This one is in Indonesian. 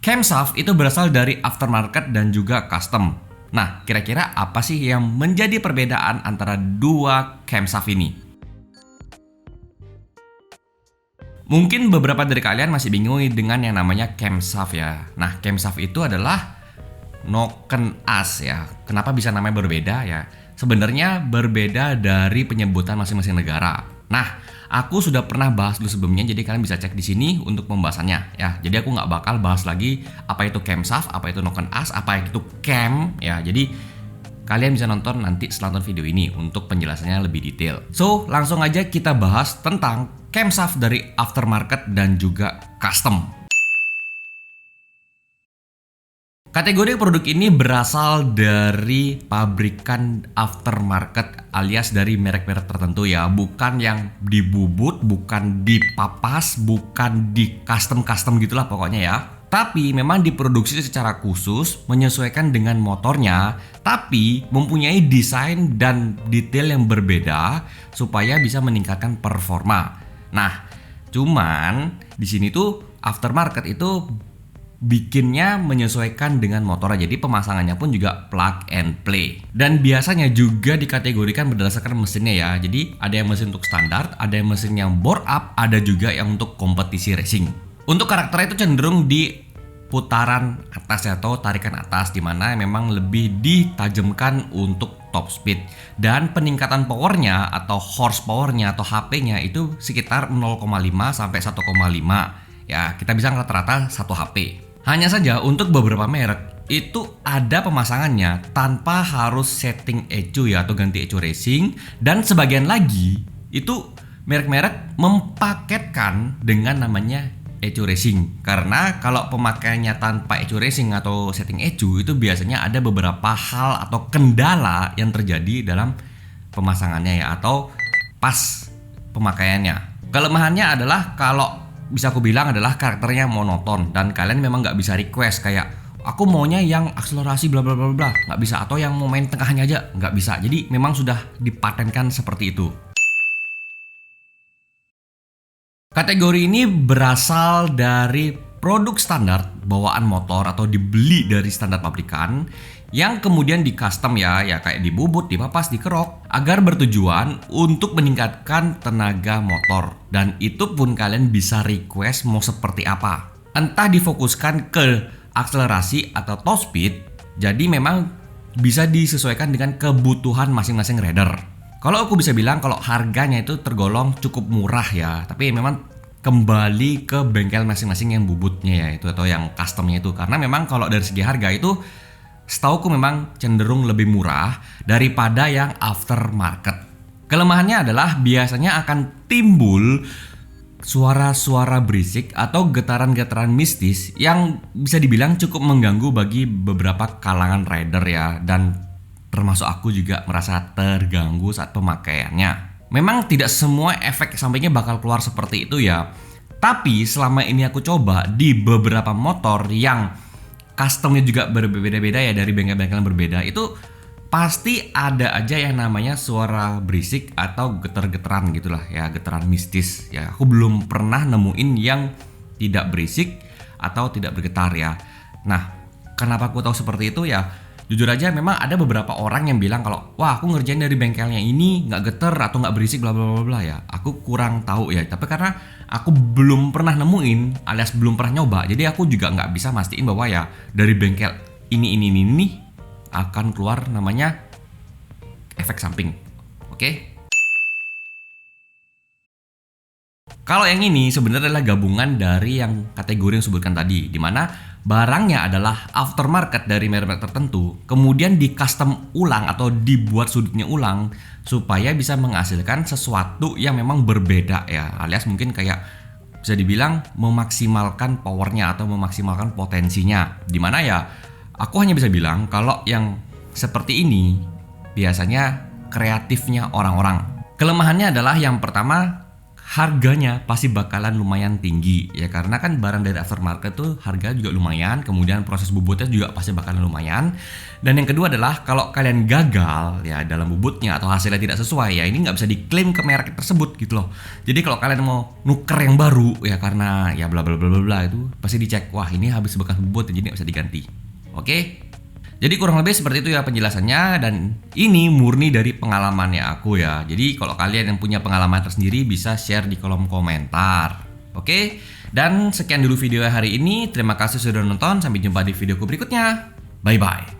Camshaft itu berasal dari aftermarket dan juga custom. Nah, kira-kira apa sih yang menjadi perbedaan antara dua camshaft ini? Mungkin beberapa dari kalian masih bingung dengan yang namanya camshaft ya. Nah, camshaft itu adalah noken as ya. Kenapa bisa namanya berbeda ya? Sebenarnya berbeda dari penyebutan masing-masing negara. Nah, aku sudah pernah bahas dulu sebelumnya, jadi kalian bisa cek di sini untuk pembahasannya ya. Jadi aku nggak bakal bahas lagi apa itu camshaft, apa itu noken as, apa itu cam ya. Jadi kalian bisa nonton nanti setelah nonton video ini untuk penjelasannya lebih detail. So, langsung aja kita bahas tentang camshaft dari aftermarket dan juga custom. Kategori produk ini berasal dari pabrikan aftermarket alias dari merek-merek tertentu ya. Bukan yang dibubut, bukan dipapas, bukan di custom-custom gitulah pokoknya ya. Tapi memang diproduksi secara khusus menyesuaikan dengan motornya, tapi mempunyai desain dan detail yang berbeda supaya bisa meningkatkan performa. Nah, cuman di sini tuh aftermarket itu bikinnya menyesuaikan dengan motor, jadi pemasangannya pun juga plug and play. Dan biasanya juga dikategorikan berdasarkan mesinnya ya. Jadi ada yang mesin untuk standar, ada yang mesin yang bore up, ada juga yang untuk kompetisi racing. Untuk karakternya itu cenderung di putaran atas atau tarikan atas, dimana memang lebih ditajamkan untuk top speed. Dan peningkatan powernya atau horsepowernya atau HP-nya itu sekitar 0,5 sampai 1,5 ya, kita bisa rata-rata 1 HP. Hanya saja untuk beberapa merek itu ada pemasangannya tanpa harus setting ECU ya, atau ganti ECU racing. Dan sebagian lagi itu merek-merek mempaketkan dengan namanya ECU racing. Karena kalau pemakaiannya tanpa ECU racing atau setting ECU itu biasanya ada beberapa hal atau kendala yang terjadi dalam pemasangannya ya, atau pas pemakaiannya. Kelemahannya adalah kalau bisa aku bilang adalah karakternya monoton dan kalian memang nggak bisa request kayak aku maunya yang akselerasi bla bla bla bla, nggak bisa, atau yang mau main tengahnya aja nggak bisa. Jadi memang sudah dipatenkan seperti itu. Kategori ini berasal dari produk standar bawaan motor atau dibeli dari standar pabrikan yang kemudian di custom ya kayak dibubut, dipapas, dikerok agar bertujuan untuk meningkatkan tenaga motor. Dan itu pun kalian bisa request mau seperti apa. Entah difokuskan ke akselerasi atau top speed, jadi memang bisa disesuaikan dengan kebutuhan masing-masing rider. Kalau aku bisa bilang kalau harganya itu tergolong cukup murah ya, tapi memang kembali ke bengkel masing-masing yang bubutnya ya itu atau yang customnya itu. Karena memang kalau dari segi harga itu setauku memang cenderung lebih murah daripada yang aftermarket. Kelemahannya adalah biasanya akan timbul suara-suara berisik atau getaran-getaran mistis yang bisa dibilang cukup mengganggu bagi beberapa kalangan rider ya, dan termasuk aku juga merasa terganggu saat pemakaiannya. Memang tidak semua efek sampingnya bakal keluar seperti itu ya, tapi selama ini aku coba di beberapa motor yang customnya juga berbeda-beda ya dari bengkel-bengkel yang berbeda, itu pasti ada aja yang namanya suara berisik atau getar-getaran gitulah ya, getaran mistis ya. Aku belum pernah nemuin yang tidak berisik atau tidak bergetar ya. Nah, kenapa aku tahu seperti itu ya? Jujur aja memang ada beberapa orang yang bilang kalau wah aku ngerjain dari bengkelnya ini nggak getar atau nggak berisik bla bla bla bla ya. Aku kurang tahu ya, tapi karena aku belum pernah nemuin alias belum pernah nyoba, jadi aku juga nggak bisa mastiin bahwa ya dari bengkel ini akan keluar namanya efek samping. Oke? Kalau yang ini sebenarnya adalah gabungan dari yang kategori yang disebutkan tadi, di mana barangnya adalah aftermarket dari merek tertentu, kemudian di custom ulang atau dibuat sudutnya ulang supaya bisa menghasilkan sesuatu yang memang berbeda ya, alias mungkin kayak bisa dibilang memaksimalkan powernya atau memaksimalkan potensinya. Di mana ya aku hanya bisa bilang kalau yang seperti ini biasanya kreatifnya orang-orang. Kelemahannya adalah yang pertama, harganya pasti bakalan lumayan tinggi ya, karena kan barang dari aftermarket tuh harga juga lumayan, kemudian proses bubutnya juga pasti bakalan lumayan. Dan yang kedua adalah kalau kalian gagal ya dalam bubutnya atau hasilnya tidak sesuai ya, ini nggak bisa diklaim ke merek tersebut gitu loh. Jadi kalau kalian mau nuker yang baru ya karena ya bla bla bla bla bla itu pasti dicek, wah ini habis bekas bubut jadi nggak bisa diganti. Oke? Jadi kurang lebih seperti itu ya penjelasannya, dan ini murni dari pengalamannya aku ya. Jadi kalau kalian yang punya pengalaman tersendiri bisa share di kolom komentar. Oke? Dan sekian dulu video hari ini. Terima kasih sudah nonton. Sampai jumpa di videoku berikutnya. Bye bye.